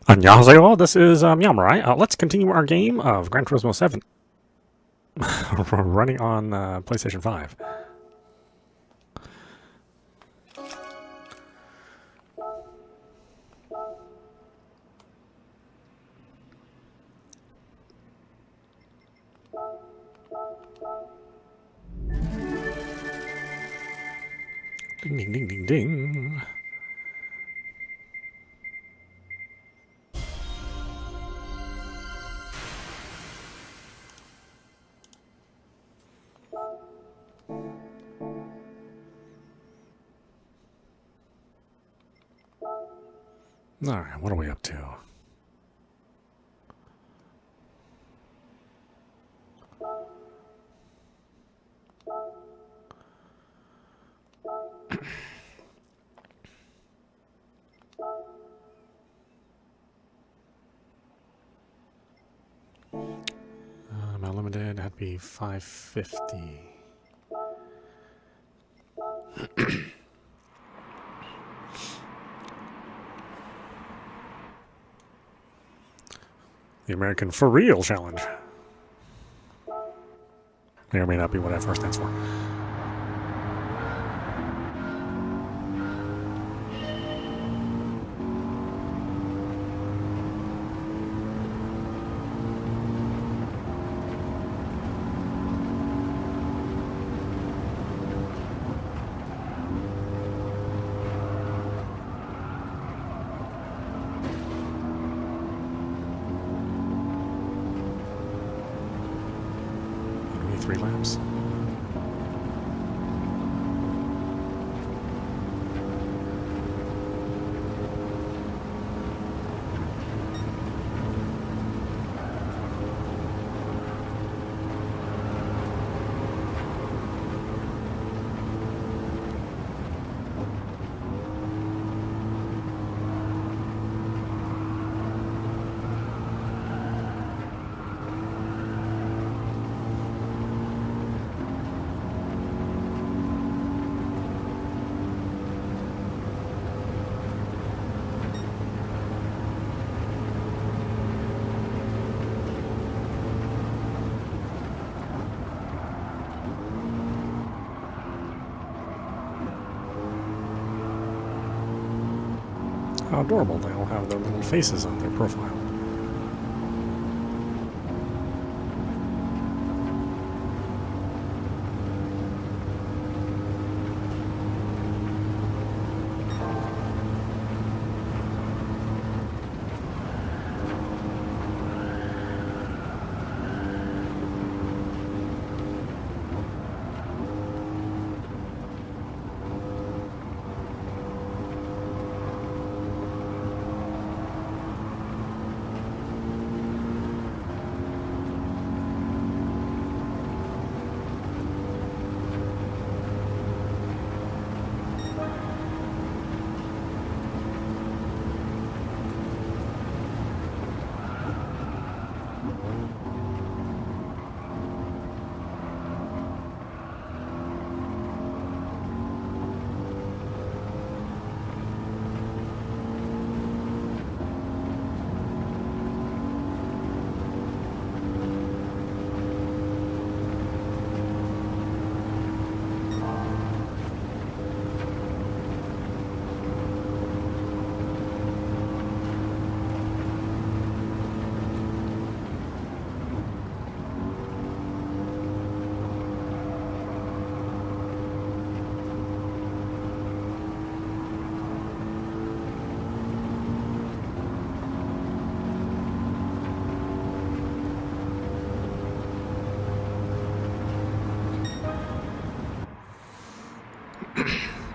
Annyeonghaseyo, this is meowmurai. Let's continue our game of Gran Turismo 7. Running on PlayStation 5. Ding, ding, ding, ding, ding. Alright, what are we up to? My limited had to be 550. The American For Real Challenge. May or may not be what F4 stands for. Only 3 laps. How adorable, they all have their little faces on their profile.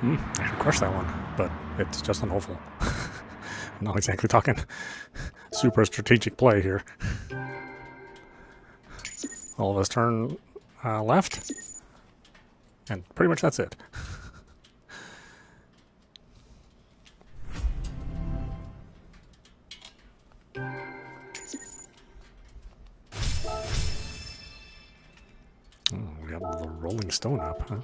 I should crush that one, but it's just an oval. I'm not exactly talking super strategic play here. All of us turn left, and pretty much that's it. Oh, we got the rolling stone up, huh?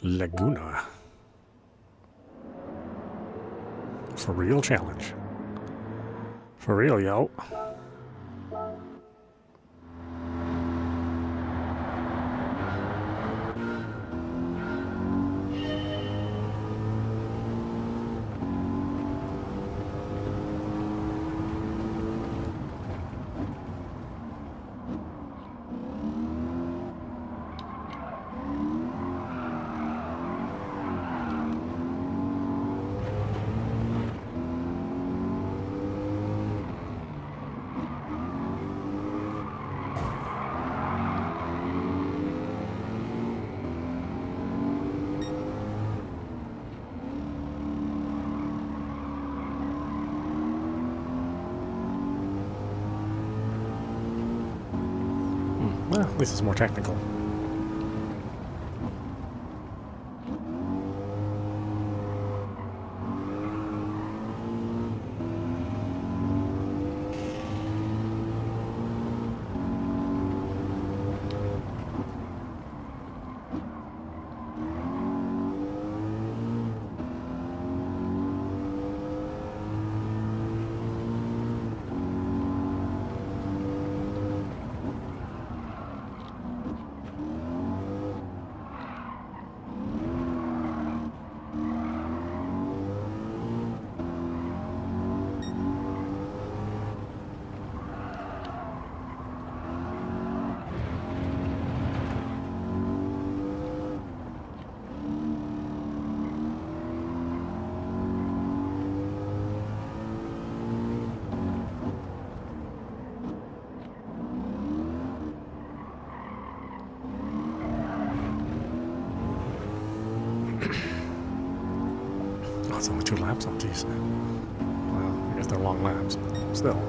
Laguna. For real challenge. For real, yo. Well, at least it's more technical. Oh, it's only 2 laps on these. Well, I guess they're long laps, but still.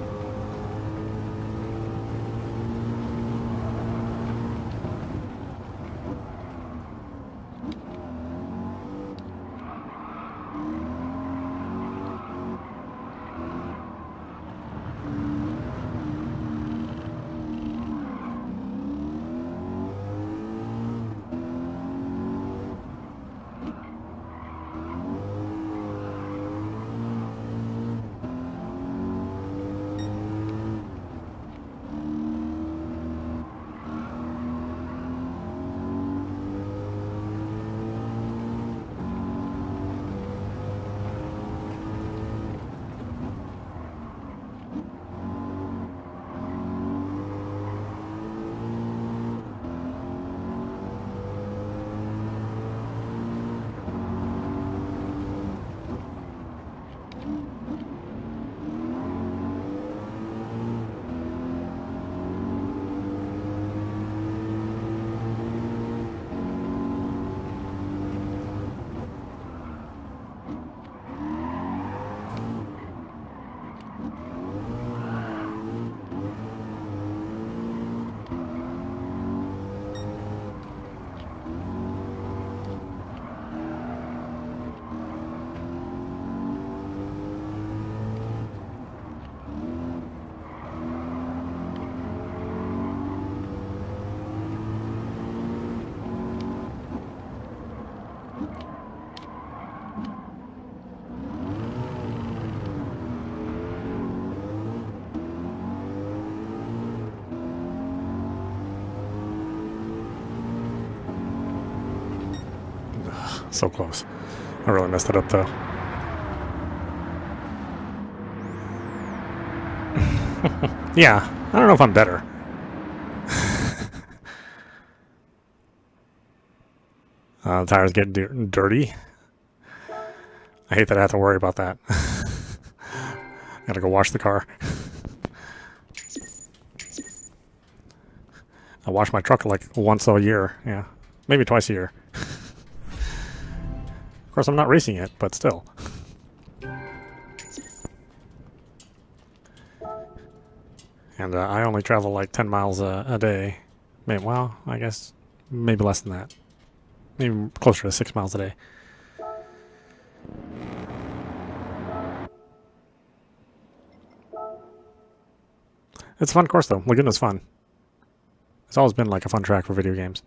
So close. I really messed it up though. Yeah, I don't know if I'm better. The tires get dirty. I hate that I have to worry about that. Gotta go wash the car. I wash my truck like once a year. Yeah, maybe twice a year. Of course, I'm not racing it, but still. And I only travel like 10 miles a day. Maybe, well, I guess maybe less than that. Maybe closer to 6 miles a day. It's a fun course, though. Laguna's fun. It's always been like a fun track for video games.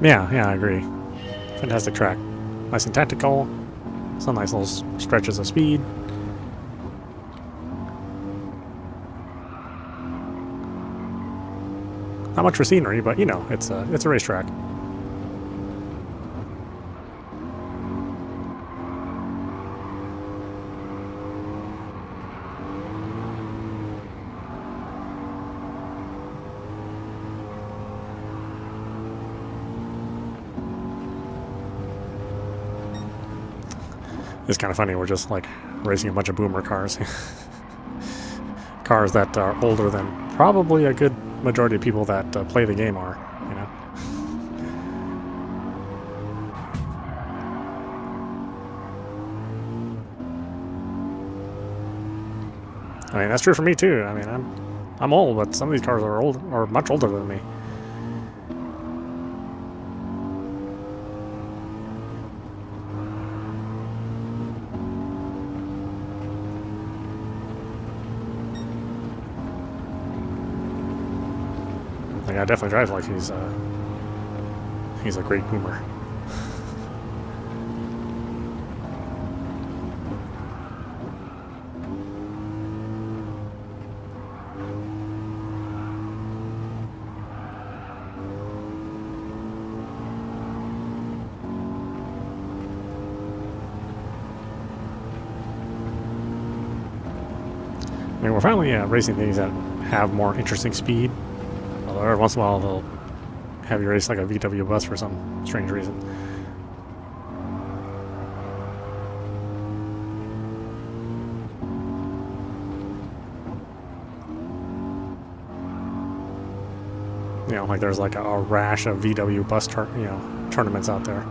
Yeah, I agree. Fantastic track. Nice and tactical. Some nice little stretches of speed. Not much for scenery, but you know, it's a racetrack. It's kind of funny, we're just like racing a bunch of boomer cars. Cars that are older than probably a good majority of people that play the game are, you know. I mean, that's true for me too. I mean, I'm old, but some of these cars are much older than me. Like, I definitely drive like he's a great boomer. I mean, we're finally racing things that have more interesting speed. Although every once in a while they'll have you race like a VW bus for some strange reason. You know, like there's like a rash of VW bus tournaments out there.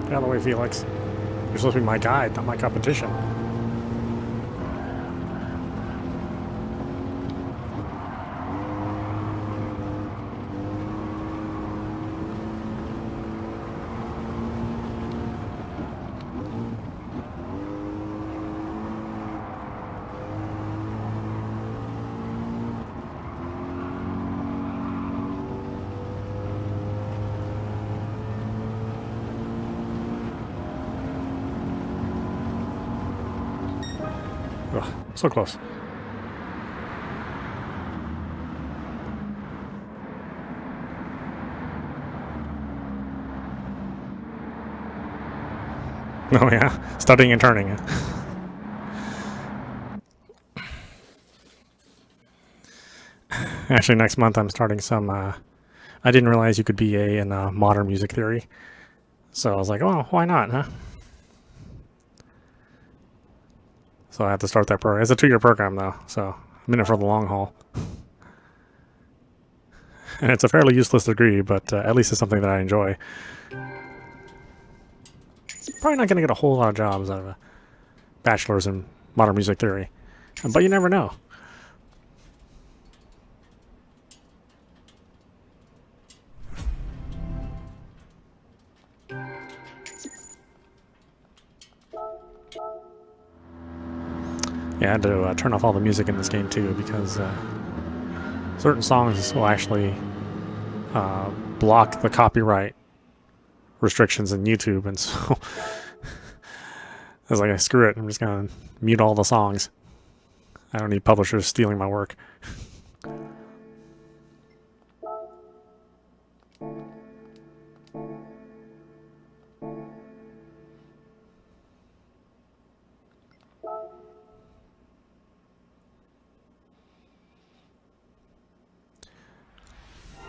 Get out of the way, Felix. You're supposed to be my guide, not my competition. Ugh, so close. Oh yeah, studying and turning. Actually, next month I'm starting some. I didn't realize you could be in modern music theory, so I was like, "Oh, why not, huh?" So I have to start that program. It's a 2-year program though, so I'm in it for the long haul. And it's a fairly useless degree, but at least it's something that I enjoy. Probably not going to get a whole lot of jobs out of a bachelor's in modern music theory, but you never know. Yeah, I had to turn off all the music in this game too, because certain songs will actually block the copyright restrictions in YouTube, and so I was like, screw it, I'm just gonna mute all the songs. I don't need publishers stealing my work.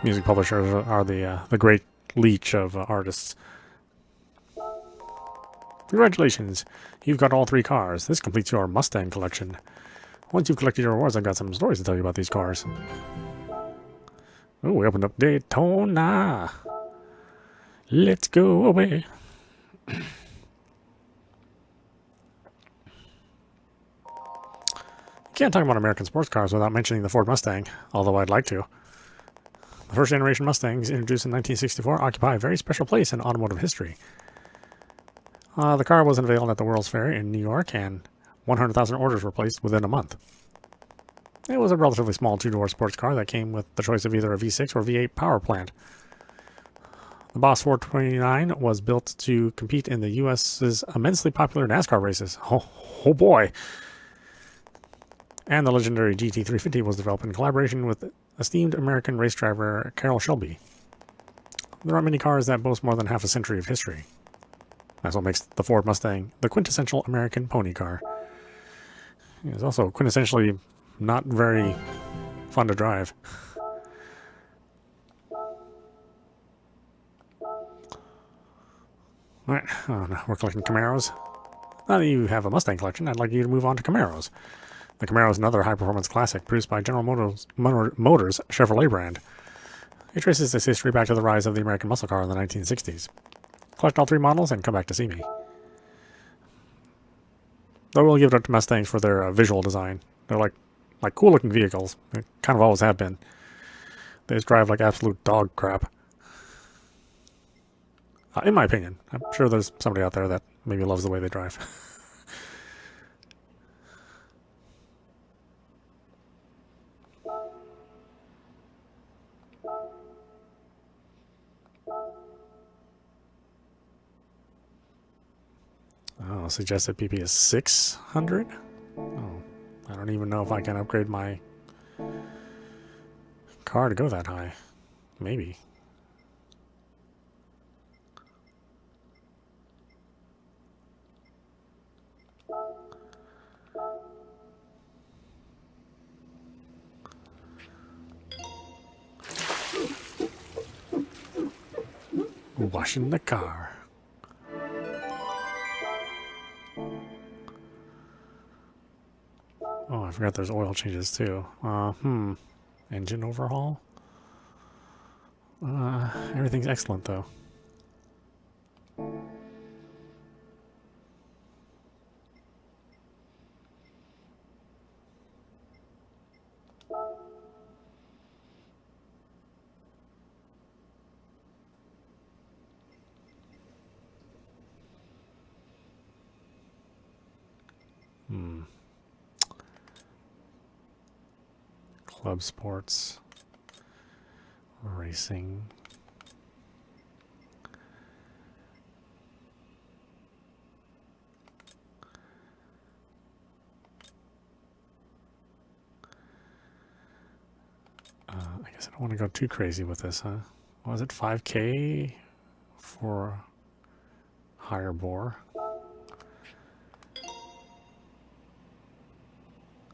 Music publishers are the great leech of artists. Congratulations, you've got all 3 cars. This completes your Mustang collection. Once you've collected your rewards, I've got some stories to tell you about these cars. Oh, we opened up Daytona. Let's go away. Can't talk about American sports cars without mentioning the Ford Mustang, although I'd like to. The first generation Mustangs, introduced in 1964, occupy a very special place in automotive history. The car was unveiled at the World's Fair in New York, and 100,000 orders were placed within a month. It was a relatively small two-door sports car that came with the choice of either a V6 or V8 power plant. The Boss 429 was built to compete in the U.S.'s immensely popular NASCAR races. Oh boy! And the legendary GT350 was developed in collaboration with esteemed American race driver Carroll Shelby. There aren't many cars that boast more than half a century of history. That's what makes the Ford Mustang the quintessential American pony car. It's also quintessentially not very fun to drive. Alright, we're collecting Camaros. Now that you have a Mustang collection, I'd like you to move on to Camaros. The Camaro is another high-performance classic produced by General Motors Chevrolet brand. It traces its history back to the rise of the American muscle car in the 1960s. Collect all 3 models and come back to see me. Though we'll give it up to Mustangs for their visual design. They're like cool-looking vehicles. They kind of always have been. They just drive like absolute dog crap. In my opinion. I'm sure there's somebody out there that maybe loves the way they drive. Oh, suggested PP is 600? Oh, I don't even know if I can upgrade my car to go that high. Maybe. Washing the car. Oh, I forgot there's oil changes too. Engine overhaul? Everything's excellent though. Club sports. Racing. I guess I don't want to go too crazy with this, huh? Was it 5K for higher bore?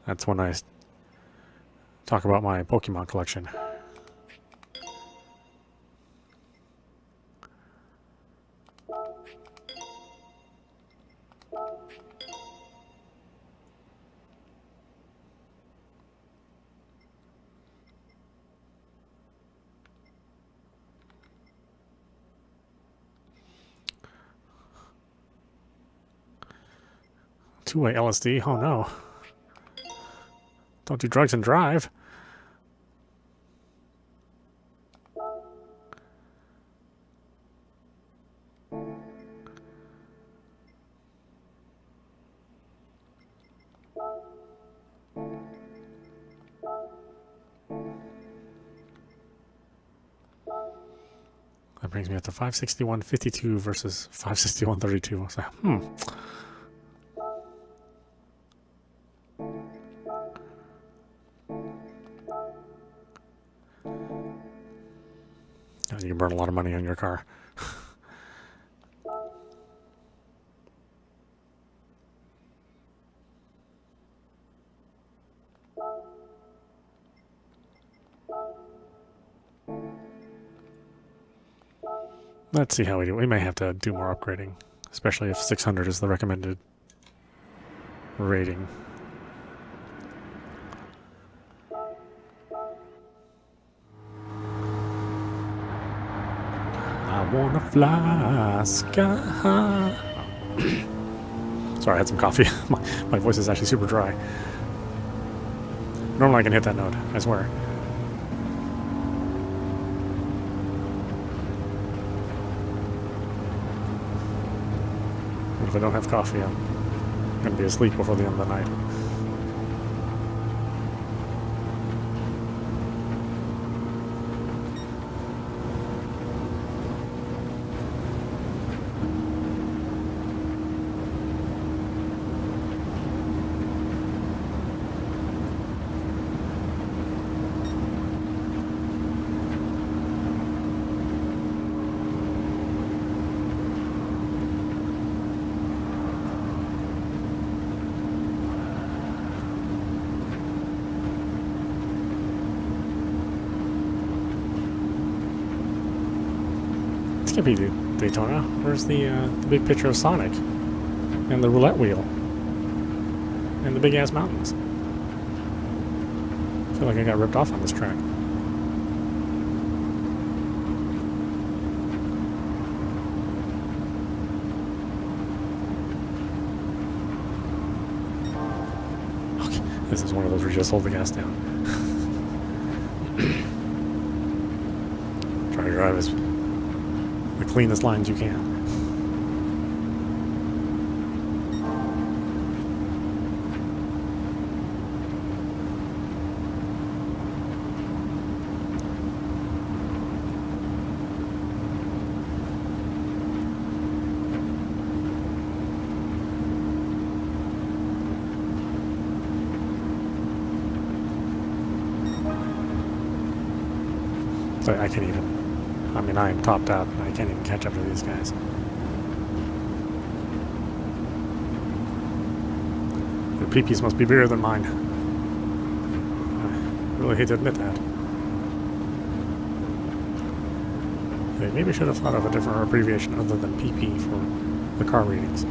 That's when I talk about my Pokemon collection. Two-way LSD? Oh no. Don't do drugs and drive. That brings me up to 561.52 versus 561.32. So, You can burn a lot of money on your car. Let's see how we do. We may have to do more upgrading. especially if 600 is the recommended rating. I wanna fly sky high. Sorry, I had some coffee. My voice is actually super dry. Normally I can hit that note, I swear. But if I don't have coffee, I'm going to be asleep before the end of the night. This can't be Daytona. Where's the big picture of Sonic? And the roulette wheel? And the big ass mountains? I feel like I got ripped off on this track. Okay, this is one of those where you just hold the gas down. Try to drive as the cleanest lines you can. So I can't even. I mean, I am topped out. I can't even catch up to these guys. Their peepees must be bigger than mine. I really hate to admit that. They maybe should have thought of a different abbreviation other than PP for the car readings.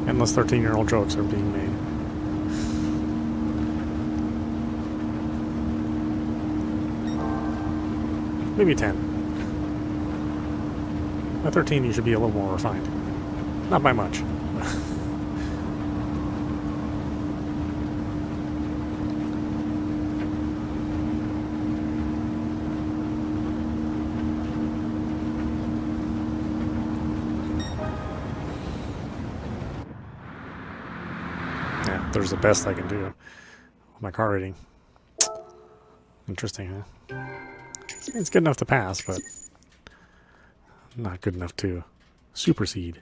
Endless 13-year-old jokes are being made. Maybe 10. At 13, you should be a little more refined. Not by much. Yeah, there's the best I can do with my car rating. Interesting, huh? It's good enough to pass, but not good enough to supersede.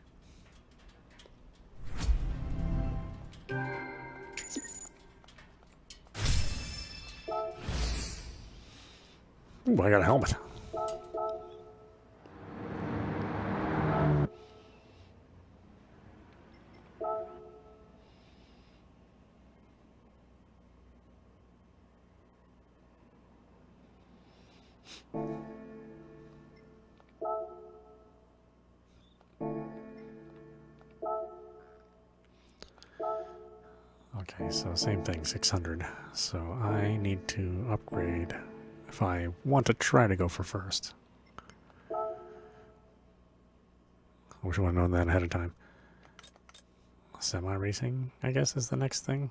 Ooh, I got a helmet. Okay, so same thing, 600. So I need to upgrade if I want to try to go for first. I wish I would have known that ahead of time. Semi-racing, I guess, is the next thing.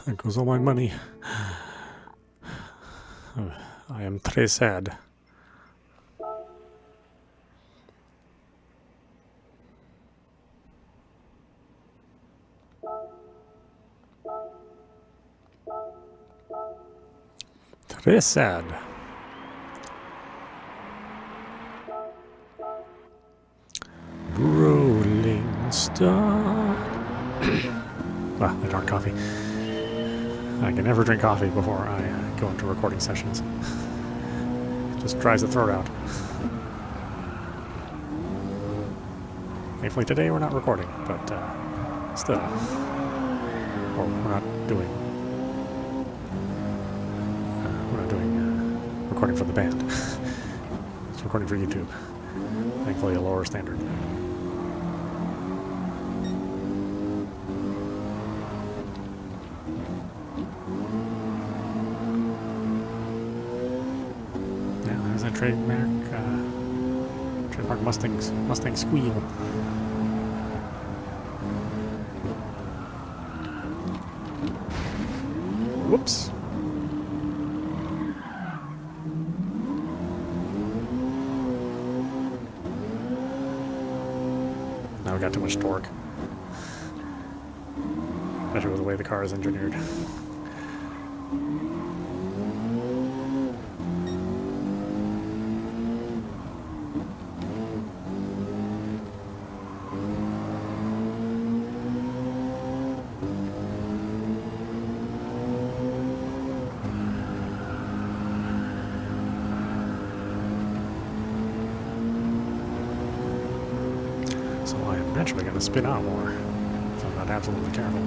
There goes all my money. I am très sad. Très sad. Rolling Stone. Ah, I drank coffee. I can never drink coffee before I go into recording sessions. It just dries the throat out. Thankfully today we're not recording, but still. Or we're not doing recording for the band. It's recording for YouTube. Thankfully a lower standard. Yeah, there's that trademark Mustang squeal. Whoops. Now we got too much torque. Especially with the way the car is engineered. So I am naturally going to spin out more if I'm not absolutely careful.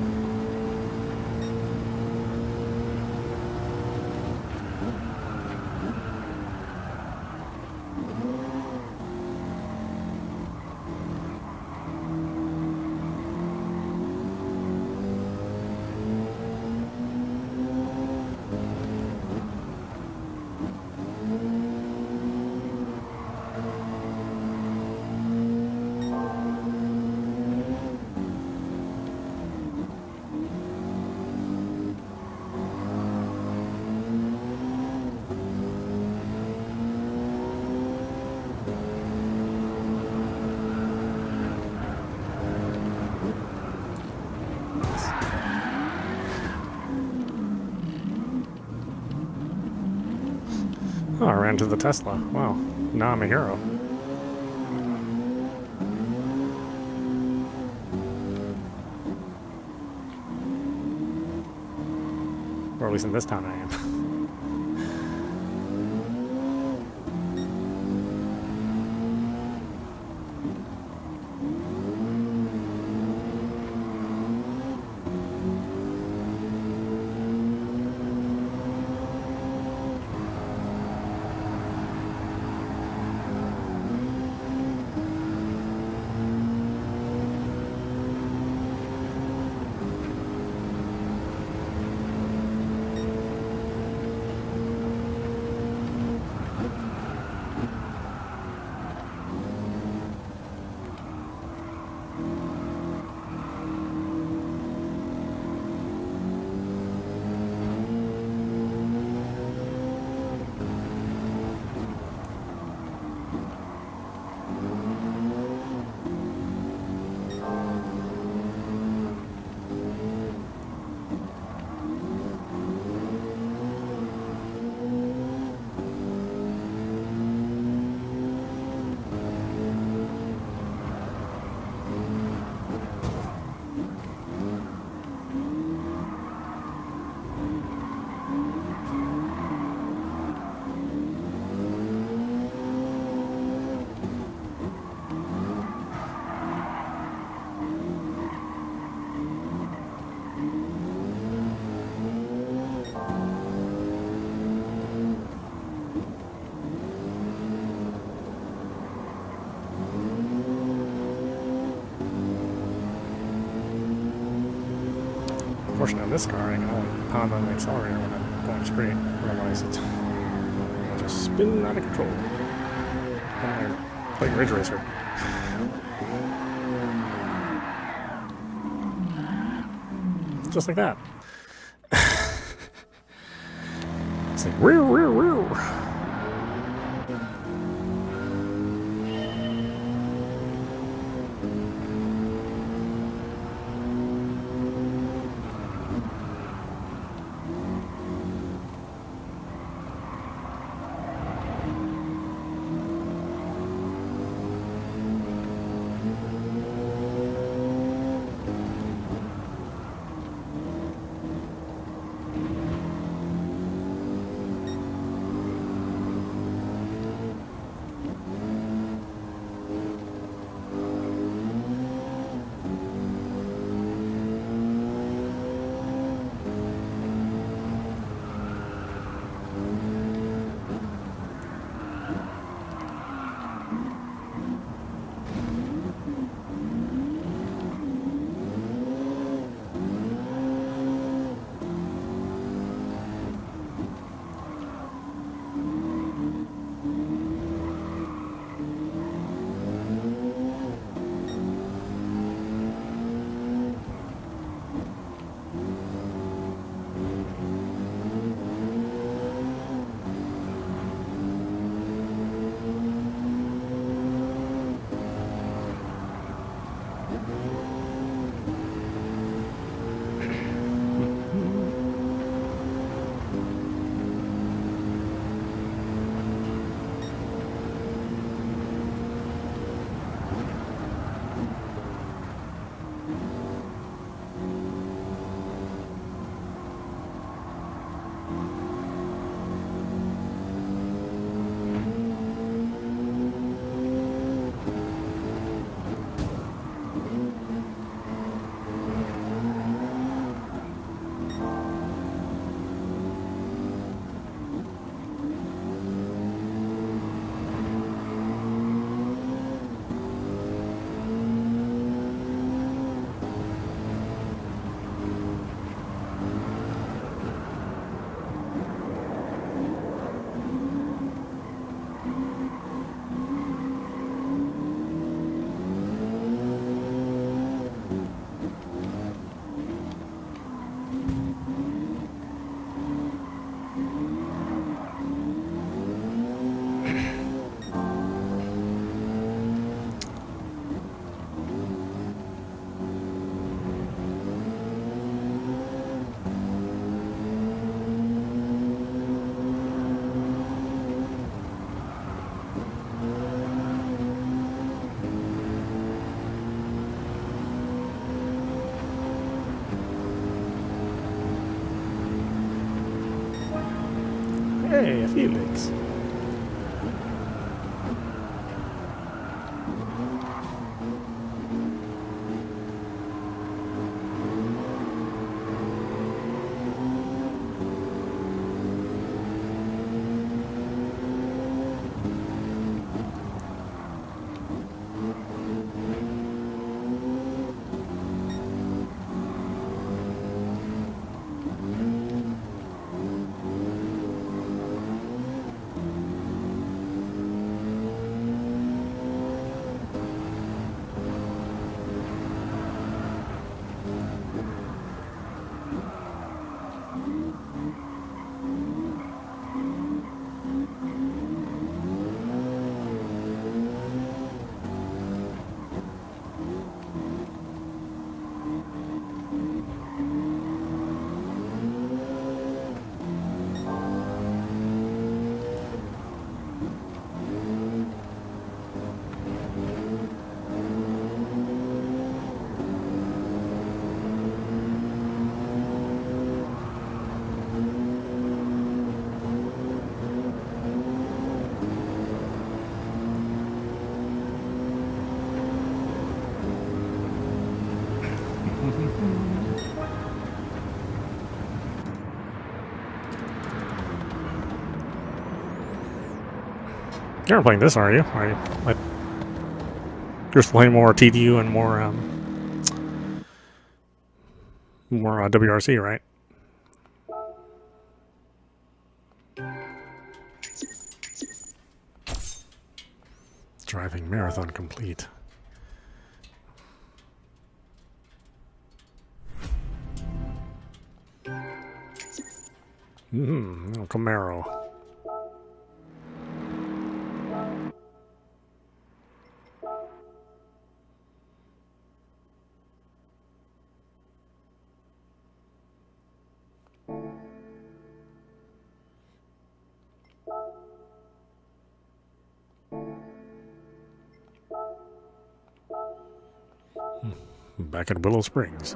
Oh, I ran to the Tesla. Wow. Now I'm a hero. Or at least in this town I am. Fortunately, on this car, I can only pound on the accelerator when I'm going straight. Otherwise, it's just spinning out of control. And they're playing Ridge Racer. Just like that. It's like, rear, rear, rear. Hey, Felix. You're not playing this, are you? Are you? Like, you're playing more TDU and more More WRC, right? Driving marathon complete. Camaro. Back at Willow Springs.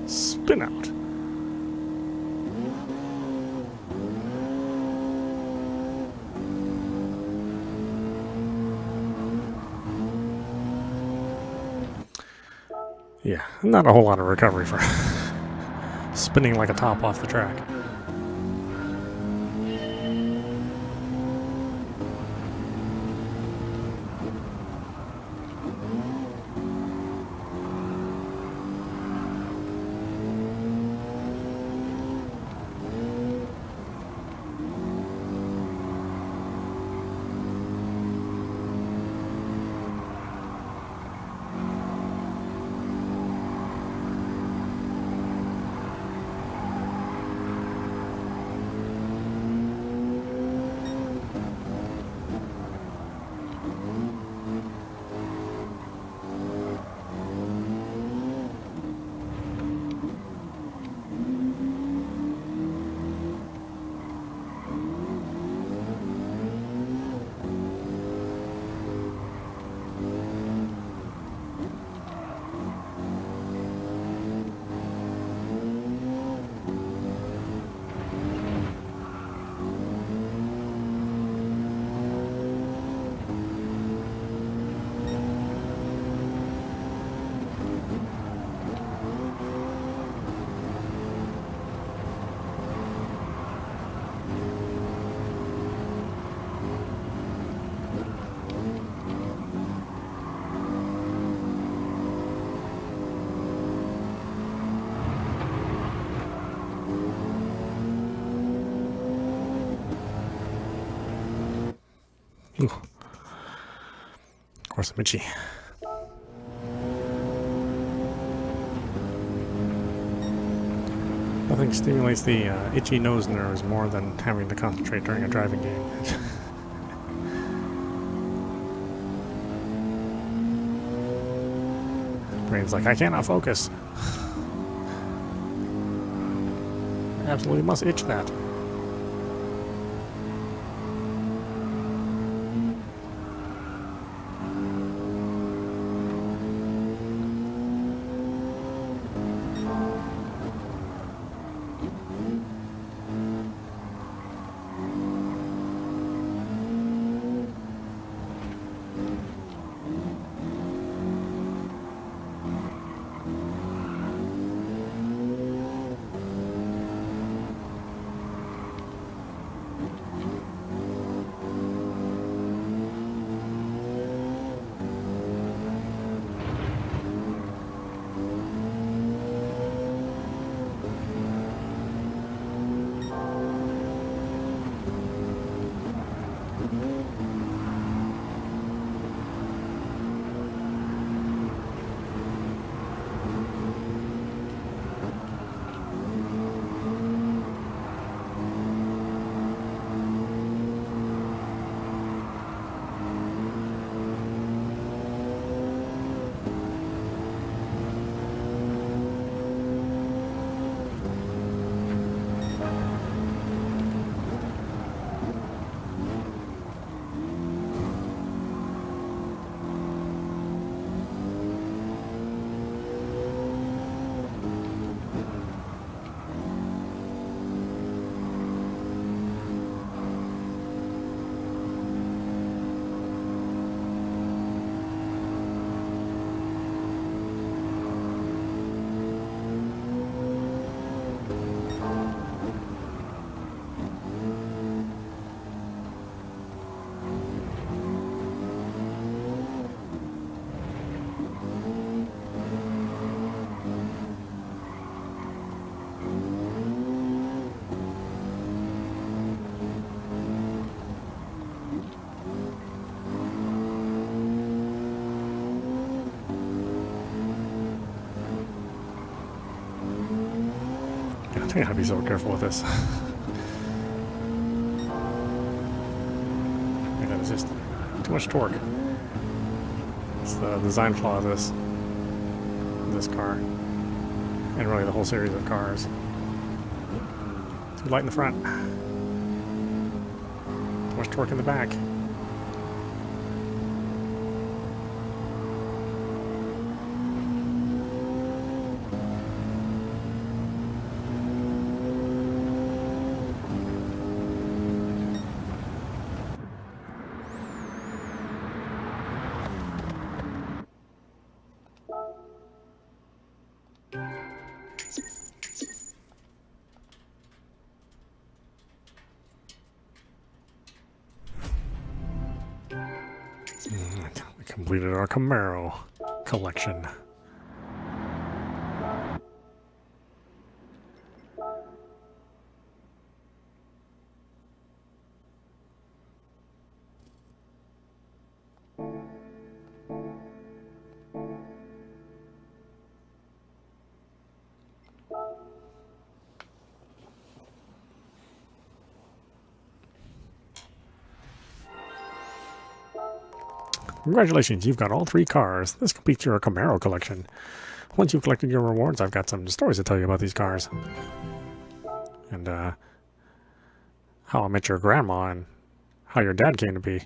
Spin out. Yeah, not a whole lot of recovery for spinning like a top off the track. Ooh. Of course, I'm itchy. Nothing stimulates the itchy nose nerves more than having to concentrate during a driving game. Brain's like, I cannot focus. Absolutely must itch that. I gotta be so careful with this. Yeah, it's just too much torque. It's the design flaw of this car, and really the whole series of cars. Too light in the front. Too much torque in the back. We completed our Camaro collection. Congratulations, you've got all 3 cars. This completes your Camaro collection. Once you've collected your rewards, I've got some stories to tell you about these cars. And, how I met your grandma and how your dad came to be.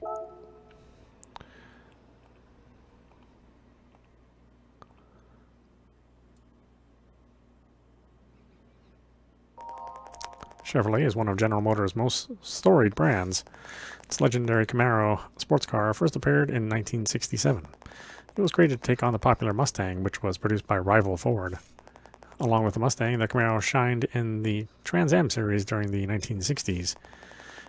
Chevrolet is one of General Motors' most storied brands. Its legendary Camaro sports car first appeared in 1967. It was created to take on the popular Mustang, which was produced by rival Ford. Along with the Mustang, the Camaro shined in the Trans Am series during the 1960s.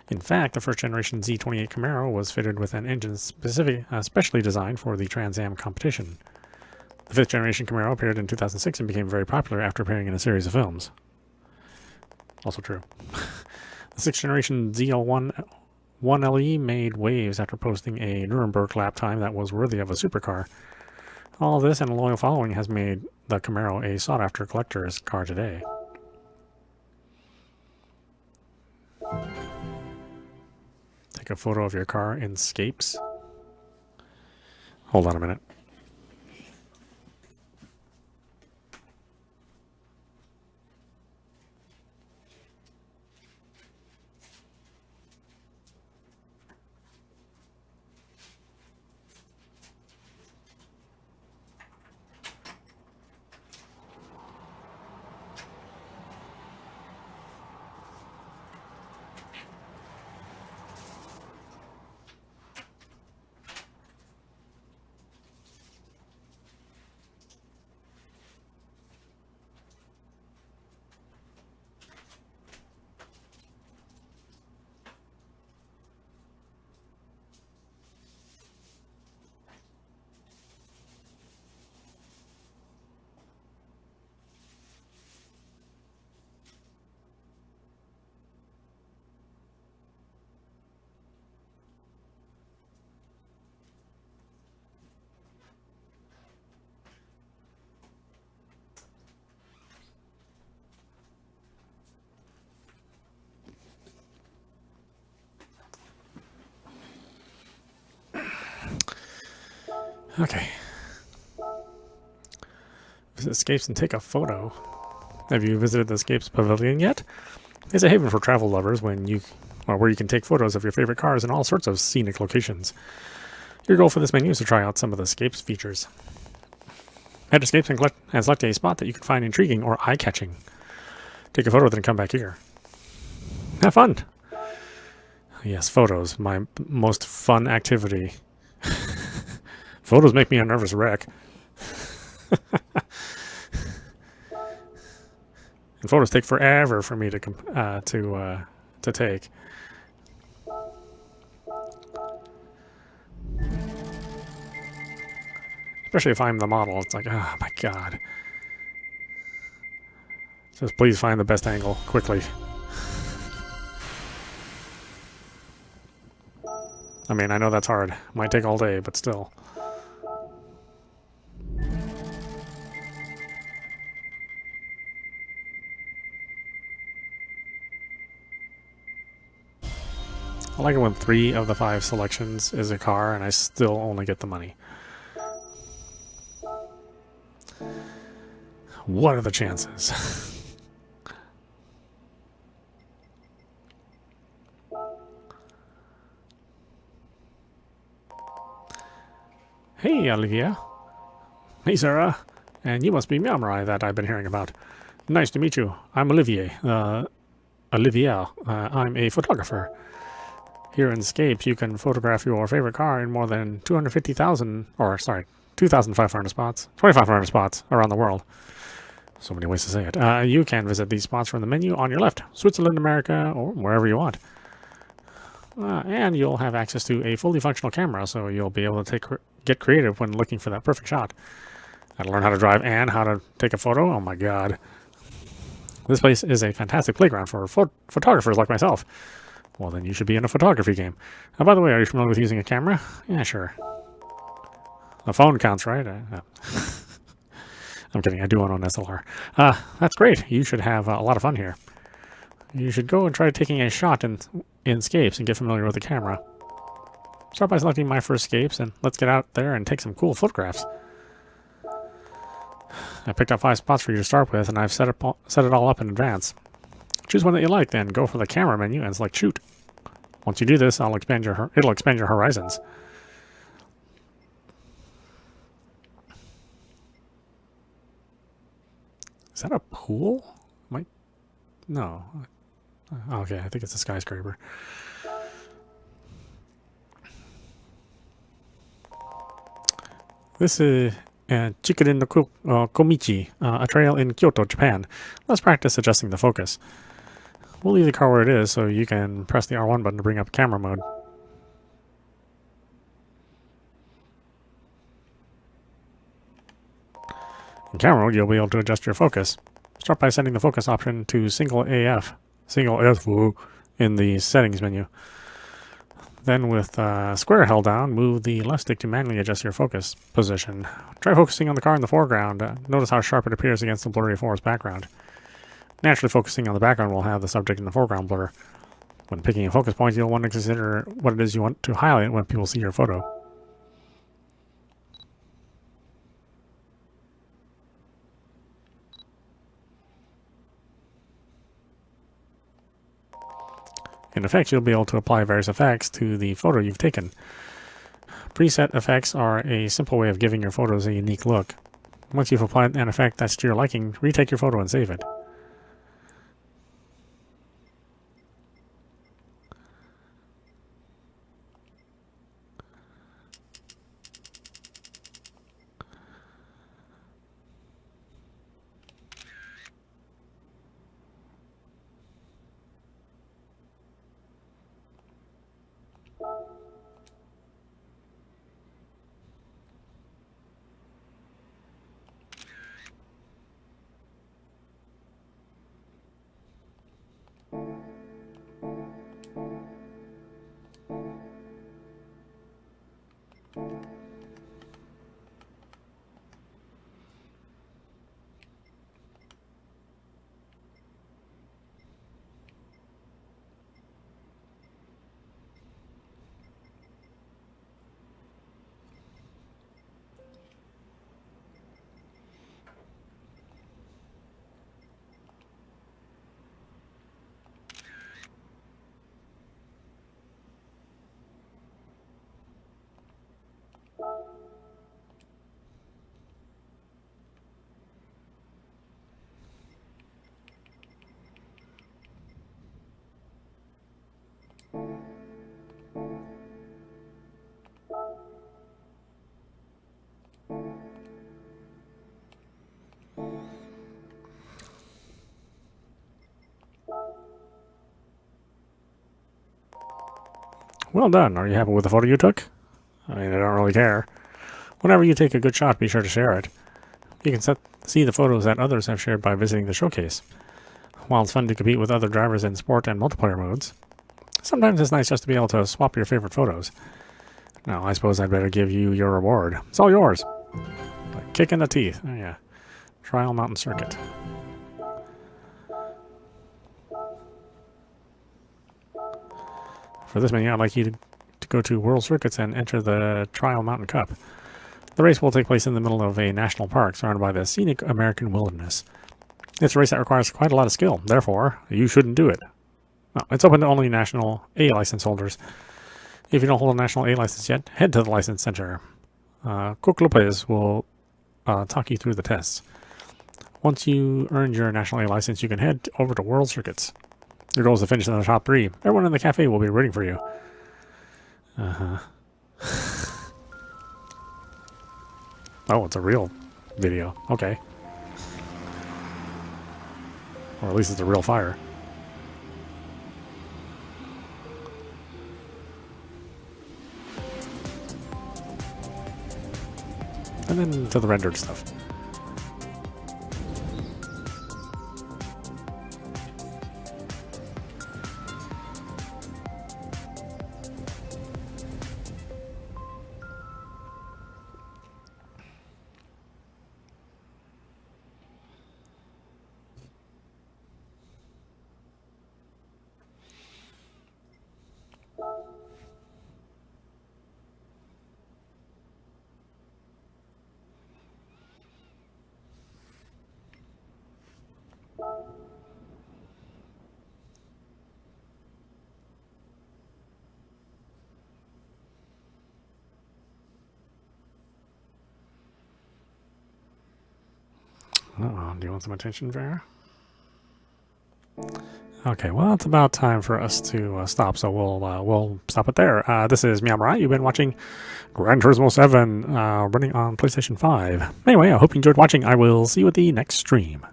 In fact, the first-generation Z28 Camaro was fitted with an engine specially designed for the Trans Am competition. The fifth-generation Camaro appeared in 2006 and became very popular after appearing in a series of films. Also true. The sixth-generation ZL1 1LE made waves after posting a Nuremberg lap time that was worthy of a supercar. All this and a loyal following has made the Camaro a sought-after collector's car today. Take a photo of your car in Scapes. Hold on a minute. Okay. Visit Scapes and take a photo. Have you visited the Scapes Pavilion yet? It's a haven for travel lovers where you can take photos of your favorite cars in all sorts of scenic locations. Your goal for this menu is to try out some of the Scapes features. Head to Scapes and select a spot that you can find intriguing or eye-catching. Take a photo, then come back here. Have fun! Yes, photos, my most fun activity. Photos make me a nervous wreck. And photos take forever for me to take. Especially if I'm the model, it's like, oh my god. Just please find the best angle quickly. I mean, I know that's hard. Might take all day, but still. I like it when 3 of the 5 selections is a car and I still only get the money. What are the chances? Hey, Olivia. Hey, Sarah. And you must be meowmurai that I've been hearing about. Nice to meet you. I'm Olivier. Olivia. I'm a photographer. Here in Scapes, you can photograph your favorite car in more than 2,500 spots, 2,500 spots around the world. So many ways to say it. You can visit these spots from the menu on your left, Switzerland, America, or wherever you want. And you'll have access to a fully functional camera, so you'll be able to get creative when looking for that perfect shot. Got to learn how to drive and how to take a photo. Oh my god. This place is a fantastic playground for photographers like myself. Well, then you should be in a photography game. By the way, are you familiar with using a camera? Yeah, sure. A phone counts, right? I'm kidding. I do own an SLR. That's great. You should have a lot of fun here. You should go and try taking a shot in Scapes and get familiar with the camera. Start by selecting My First Scapes, and let's get out there and take some cool photographs. I picked up 5 spots for you to start with, and I've set it all up in advance. Choose one that you like, then go for the camera menu and select Shoot. Once you do this, it'll expand your horizons. Is that a pool? No. Okay, I think it's a skyscraper. This is Chikurin no Komichi, a trail in Kyoto, Japan. Let's practice adjusting the focus. We'll leave the car where it is so you can press the R1 button to bring up camera mode. In camera mode, you'll be able to adjust your focus. Start by setting the focus option to single AF in the settings menu. Then with square held down, move the left stick to manually adjust your focus position. Try focusing on the car in the foreground. Notice how sharp it appears against the blurry forest background. Naturally, focusing on the background will have the subject in the foreground blur. When picking a focus point, you'll want to consider what it is you want to highlight when people see your photo. In effects, you'll be able to apply various effects to the photo you've taken. Preset effects are a simple way of giving your photos a unique look. Once you've applied an effect that's to your liking, retake your photo and save it. Well done. Are you happy with the photo you took? I mean, I don't really care. Whenever you take a good shot, be sure to share it. You can see the photos that others have shared by visiting the showcase. While it's fun to compete with other drivers in sport and multiplayer modes, sometimes it's nice just to be able to swap your favorite photos. Now, I suppose I'd better give you your reward. It's all yours. A kick in the teeth. Oh, yeah. Trial Mountain Circuit. For this menu, I'd like you to go to World Circuits and enter the Trial Mountain Cup. The race will take place in the middle of a national park surrounded by the scenic American wilderness. It's a race that requires quite a lot of skill. Therefore, you shouldn't do it. No, it's open to only National A license holders. If you don't hold a National A license yet, head to the license center. Cook Lopez will talk you through the tests. Once you earned your National A license, you can head over to World Circuits. Your goal is to finish in the top 3. Everyone in the cafe will be rooting for you. Oh, it's a real video. Okay. Or at least it's a real fire. And then to the rendered stuff. Uh-oh, do you want some attention, Vera? Okay, well, it's about time for us to stop, so we'll stop it there. This is meowmurai. You've been watching Gran Turismo 7 running on PlayStation 5. Anyway, I hope you enjoyed watching. I will see you at the next stream.